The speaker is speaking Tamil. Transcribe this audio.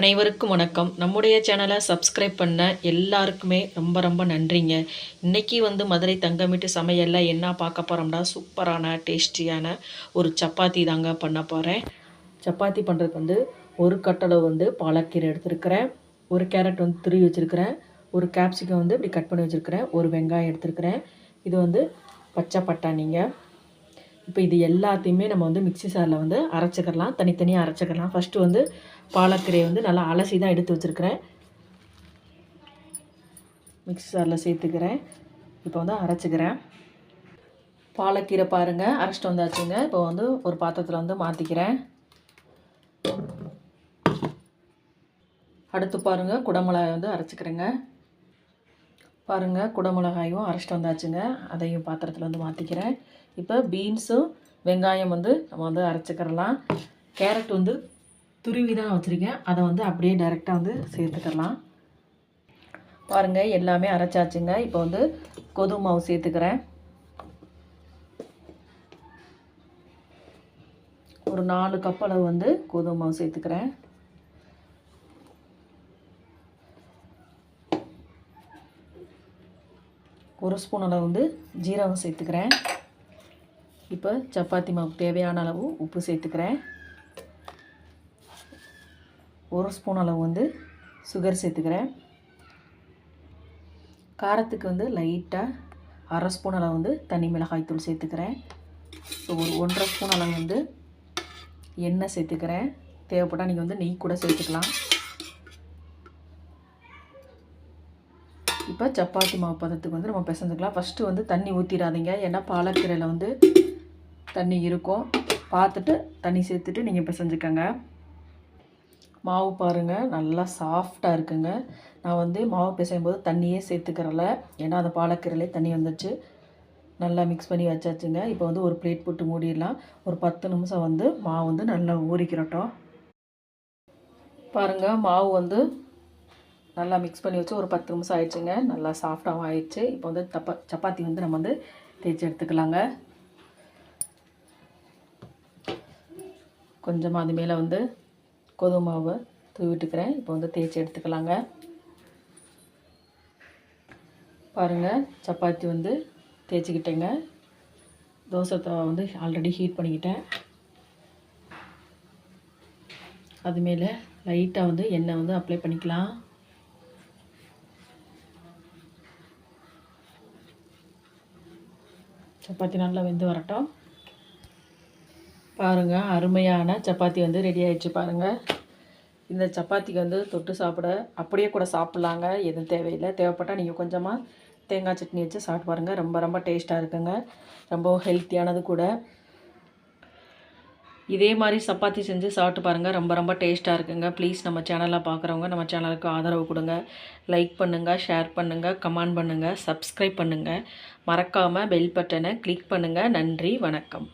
அனைவருக்கும் வணக்கம். நம்முடைய சேனலை சப்ஸ்கிரைப் பண்ண எல்லாருக்குமே ரொம்ப ரொம்ப நன்றிங்க. இன்றைக்கி மதுரை தங்கமிட்டு சமையலில் என்ன பார்க்க போகிறோம்னா, சூப்பரான டேஸ்டியான ஒரு சப்பாத்தி தாங்க பண்ண போகிறேன். சப்பாத்தி பண்ணுறதுக்கு ஒரு கட்டளவு பாலக்கீரை எடுத்துருக்கிறேன், ஒரு கேரட் துருவி வச்சுருக்கிறேன், ஒரு கேப்சிகம் இப்படி கட் பண்ணி வச்சுருக்கிறேன், ஒரு வெங்காயம் எடுத்துருக்கிறேன், இது பச்சை பட்டாணிங்க. இப்போ இது எல்லாத்தையுமே நம்ம மிக்ஸி சாரில் அரைச்சிக்கலாம், தனித்தனியாக அரைச்சிக்கலாம். ஃபஸ்ட்டு பாலக்கீரையை நல்லா அலசி தான் எடுத்து வச்சுருக்கிறேன், மிக்ஸி சாரில் சேர்த்துக்கிறேன். இப்போ அரைச்சிக்கிறேன். பாலக்கீரை பாருங்கள், அரைச்சிட்டு வந்தாச்சுங்க. இப்போ ஒரு பாத்திரத்தில் மாற்றிக்கிறேன். அடுத்து பாருங்கள், குடமிளகாய் அரைச்சிக்கிறேங்க. பாருங்கள், குடமிளகாயும் அரைச்சிட்டு வந்தாச்சுங்க. அதையும் பாத்திரத்தில் மாற்றிக்கிறேன். இப்போ பீன்ஸும் வெங்காயம் நம்ம அரைச்சிக்கிறலாம். கேரட் துருவி தான் வச்சுருக்கேன், அதை அப்படியே டைரெக்டாக சேர்த்துக்கலாம். பாருங்கள், எல்லாமே அரைச்சாச்சுங்க. இப்போ கோதுமை மாவு சேர்த்துக்கிறேன். ஒரு 4 கப் அளவு கோதுமை மாவு சேர்த்துக்கிறேன். ஒரு ஸ்பூன் அளவு ஜீரகம் சேர்த்துக்கிறேன். இப்போ சப்பாத்தி மாவுக்கு தேவையான அளவு உப்பு சேர்த்துக்கிறேன். ஒரு ஸ்பூன் அளவு சுகர் சேர்த்துக்கிறேன். காரத்துக்கு லைட்டாக அரை ஸ்பூன் அளவு தனி மிளகாய் தூள் சேர்த்துக்கிறேன். ஒரு 1.5 ஸ்பூன் அளவு எண்ணெய் சேர்த்துக்கிறேன். தேவைப்பட்டால் நீங்கள் நெய் கூட சேர்த்துக்கலாம். இப்போ சப்பாத்தி மாவு பதத்துக்கு நம்ம பிசைஞ்சுக்கலாம். ஃபஸ்ட்டு தண்ணி ஊற்றிடாதீங்க, ஏன்னா பாலக்கீரையில் தண்ணி இருக்கும். பார்த்துட்டு தண்ணி சேர்த்துட்டு நீங்கள் பிசைஞ்சுக்கங்க. மாவு பாருங்கள், நல்லா சாஃப்டாக இருக்குங்க. நான் மாவு பிசையும் போது தண்ணியே சேர்த்துக்கிறல, ஏன்னா அந்த பாலக்கீரையிலே தண்ணி வந்துச்சு. நல்லா மிக்ஸ் பண்ணி வச்சாச்சுங்க. இப்போ ஒரு பிளேட் போட்டு மூடிடலாம். ஒரு 10 நிமிஷம் மாவு நல்லா ஊறிக்கிறட்டும். பாருங்கள், மாவு நல்லா மிக்ஸ் பண்ணி வச்சு ஒரு 10 நிமிஷம் ஆயிடுச்சுங்க. நல்லா சாஃப்டாகவும் ஆயிடுச்சு. இப்போ சப்பாத்தி நம்ம தேய்ச்சி எடுத்துக்கலாங்க. கொஞ்சமாக அது மேலே கோதுமை மாவை தூவிட்டுக்கிறேன். இப்போ தேய்ச்சி எடுத்துக்கலாங்க. பாருங்கள், சப்பாத்தி தேய்ச்சிக்கிட்டேங்க. தோசை தவா ஆல்ரெடி ஹீட் பண்ணிக்கிட்டேன். அது மேலே லைட்டாக எண்ணெய் அப்ளை பண்ணிக்கலாம். சப்பாத்தி நல்லா வெந்து வரட்டும். பாருங்கள், அருமையான சப்பாத்தி ரெடி ஆகிடுச்சு. பாருங்கள், இந்த சப்பாத்திக்கு தொட்டு சாப்பிட அப்படியே கூட சாப்பிட்லாங்க, எதுவும் தேவையில்லை. தேவைப்பட்டால் நீங்கள் கொஞ்சமாக தேங்காய் சட்னி வச்சு சாப்பிட்டு பாருங்கள். ரொம்ப ரொம்ப டேஸ்ட்டாக இருக்குங்க, ரொம்ப ஹெல்த்தியானது கூட. இதே மாதிரி சப்பாத்தி செஞ்சு சாப்பிட்டு பாருங்கள், ரொம்ப ரொம்ப டேஸ்ட்டாக இருக்குங்க. ப்ளீஸ் நம்ம சேனலில் பார்க்குறவங்க நம்ம சேனலுக்கு ஆதரவு கொடுங்க. லைக் பண்ணுங்கள், ஷேர் பண்ணுங்கள், கமெண்ட் பண்ணுங்கள், சப்ஸ்கிரைப் பண்ணுங்கள். மறக்காமல் பெல் பட்டனை கிளிக் பண்ணுங்கள். நன்றி, வணக்கம்.